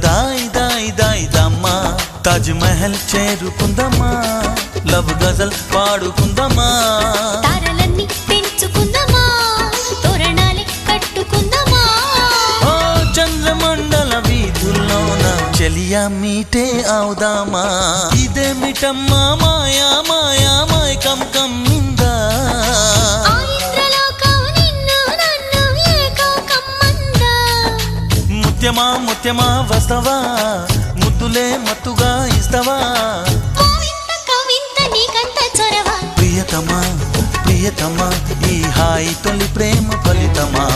దాయి దాయి దాయి దమ్మా తాజ్ మహల్ చేరుకుందమ్మా లవ్ గజల్ పాడుకుందమ్మా తారలన్నీ పెంచుకుందమా తోరణాలే కట్టుకుందమా ఓ చంద్రమండల వీధుల్లోన చెలియా మీటే అవుదామా ఇదేమిటమ్మా మాయా మాయా మైకం కమ్మిందా ముత్యమా ముత్యమా వస్తవా ముద్దులే మత్తుగా ఇస్తవా ప్రియతమా ప్రియతమా ఈ హాయి తొలి ప్రేమ ఫలితమా